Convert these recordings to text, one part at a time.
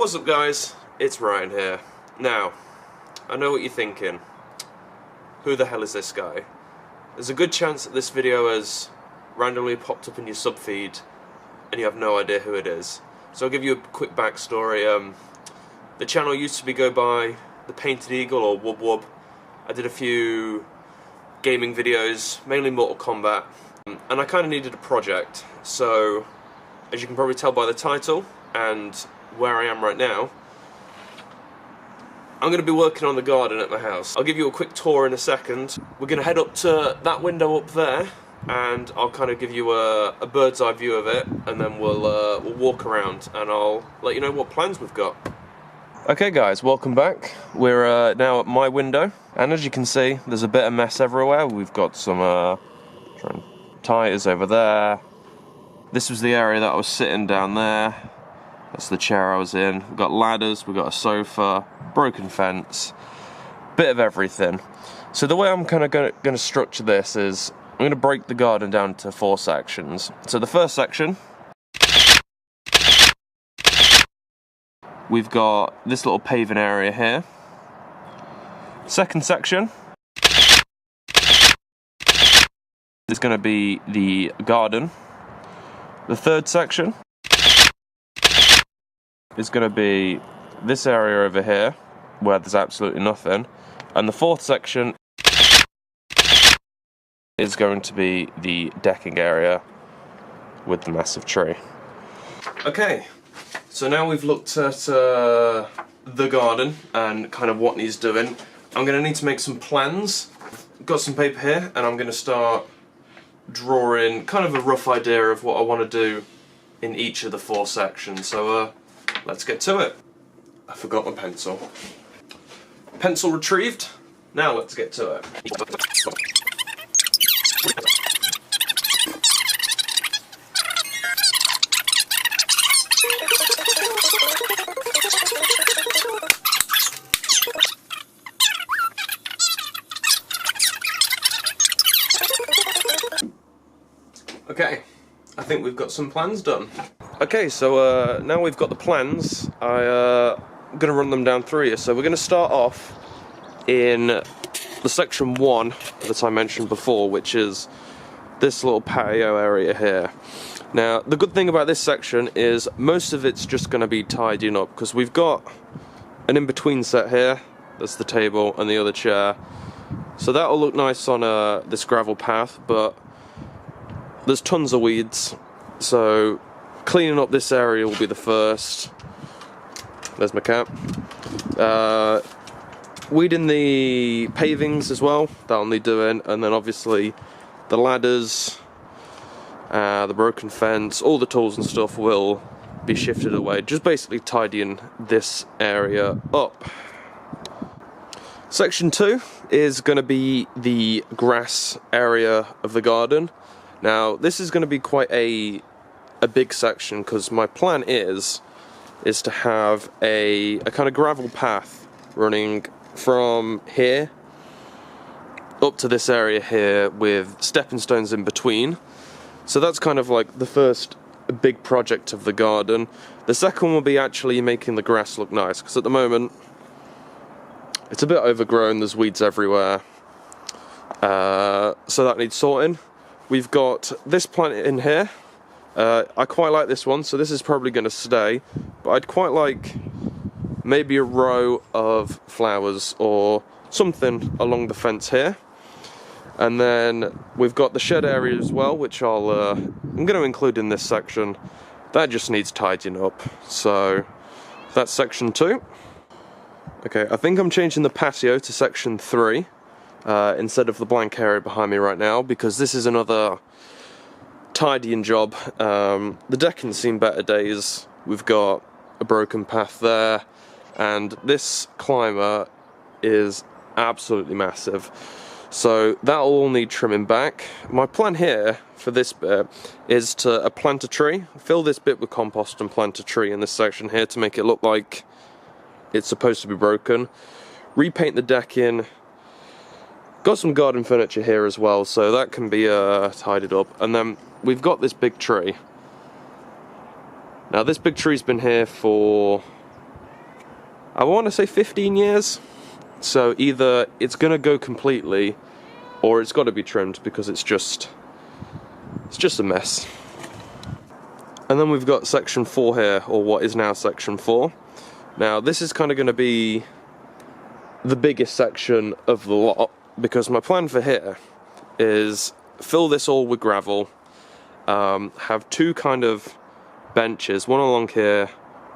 What's up guys, it's Ryan here. Now, I know what you're thinking. Who the hell is this guy? There's a good chance that this video has randomly popped up in your sub feed and you have no idea who it is. So I'll give you a quick backstory. The channel used to go by The Painted Eagle or Wub Wub. I did a few gaming videos, mainly Mortal Kombat, and I kind of needed a project. So, as you can probably tell by the title and where I am right now, I'm going to be working on the garden at my house. I'll give you a quick tour in a second. We're going to head up to that window up there, and I'll kind of give you a bird's eye view of it, and then we'll walk around and I'll let you know what plans we've got. Okay guys, welcome back. We're now at my window, and as you can see, there's a bit of mess everywhere. We've got some tires over there. This was the area that I was sitting down there. That's the chair I was in. We've got ladders, we've got a sofa, broken fence, bit of everything. So the way I'm kind of going to structure this is, I'm going to break the garden down into 4 sections. So the first section, we've got this little paving area here. Second section is going to be the garden. The third section is going to be this area over here, where there's absolutely nothing. And the fourth section is going to be the decking area with the massive tree. Okay, so now we've looked at the garden and kind of what needs doing. I'm going to need to make some plans. I've got some paper here, and I'm going to start drawing kind of a rough idea of what I want to do in each of the 4 sections. So let's get to it. I forgot my pencil. Pencil retrieved. Now let's get to it. Okay, I think we've got some plans done. Okay, so now we've got the plans, I'm going to run them down through you. So we're going to start off in the section 1 that I mentioned before, which is this little patio area here. Now, the good thing about this section is most of it's just going to be tidying up, because we've got an in-between set here. That's the table and the other chair. So that'll look nice on this gravel path, but there's tons of weeds, so cleaning up this area will be the first. There's my cat. Weeding the pavings as well, that'll need doing, and then obviously the ladders, the broken fence, all the tools and stuff will be shifted away, just basically tidying this area up. Section 2 is going to be the grass area of the garden. Now, this is going to be quite a big section, because my plan is to have a kind of gravel path running from here up to this area here with stepping stones in between. So that's kind of like the first big project of the garden. The second will be actually making the grass look nice, because at the moment it's a bit overgrown, there's weeds everywhere, so that needs sorting. We've got this plant in here. I quite like this one, so this is probably going to stay, but I'd quite like maybe a row of flowers or something along the fence here. And then we've got the shed area as well, which I'm going to include in this section. That just needs tidying up, so that's section 2. Okay, I think I'm changing the patio to section 3. Instead of the blank area behind me right now, because this is another tidying job. The decking's seen better days. We've got a broken path there, and this climber is absolutely massive. So that'll all need trimming back. My plan here for this bit is to plant a tree, fill this bit with compost and plant a tree in this section here to make it look like it's supposed to be broken. Repaint the decking. Got some garden furniture here as well, so that can be tidied up. And then we've got this big tree. Now this big tree's been here for I want to say 15 years. So either it's going to go completely, or it's got to be trimmed because it's just a mess. And then we've got section 4 here, or what is now section 4. Now this is kind of going to be the biggest section of the lot, because my plan for here is fill this all with gravel, have 2 kind of benches, one along here,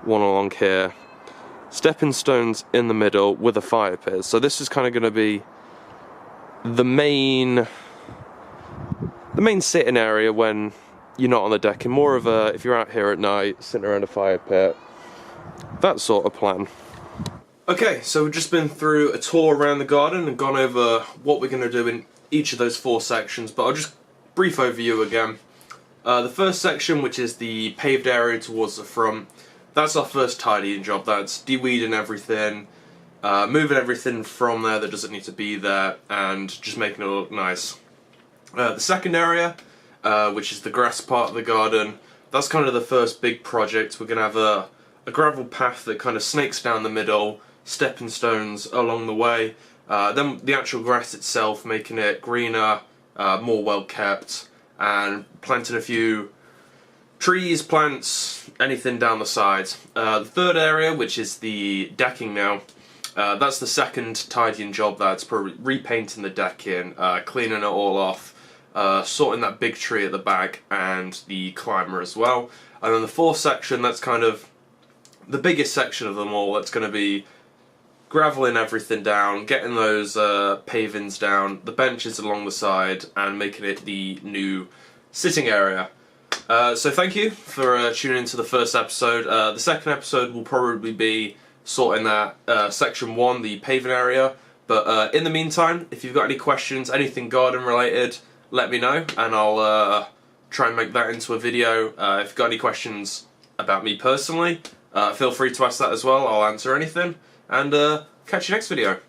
one along here, stepping stones in the middle with a fire pit. So this is kind of going to be the main sitting area when you're not on the deck, and more of a, if you're out here at night sitting around a fire pit, that sort of plan. Okay, so we've just been through a tour around the garden and gone over what we're going to do in each of those 4 sections, but I'll just brief overview again. The first section, which is the paved area towards the front, that's our first tidying job. That's de-weeding everything, moving everything from there that doesn't need to be there, and just making it look nice. The second area, which is the grass part of the garden, that's kind of the first big project. We're going to have a gravel path that kind of snakes down the middle, stepping stones along the way, then the actual grass itself, making it greener, more well kept, and planting a few trees, plants, anything down the sides. The third area, which is the decking now, that's the second tidying job. That's probably repainting the decking, cleaning it all off, sorting that big tree at the back and the climber as well. And then the fourth section, that's kind of the biggest section of them all. That's going to be graveling everything down, getting those pavings down, the benches along the side, and making it the new sitting area. So thank you for tuning into the first episode. The second episode will probably be sorting that section 1, the paving area. But in the meantime, if you've got any questions, anything garden related, let me know, and I'll try and make that into a video. If you've got any questions about me personally, feel free to ask that as well. I'll answer anything, and catch you next video.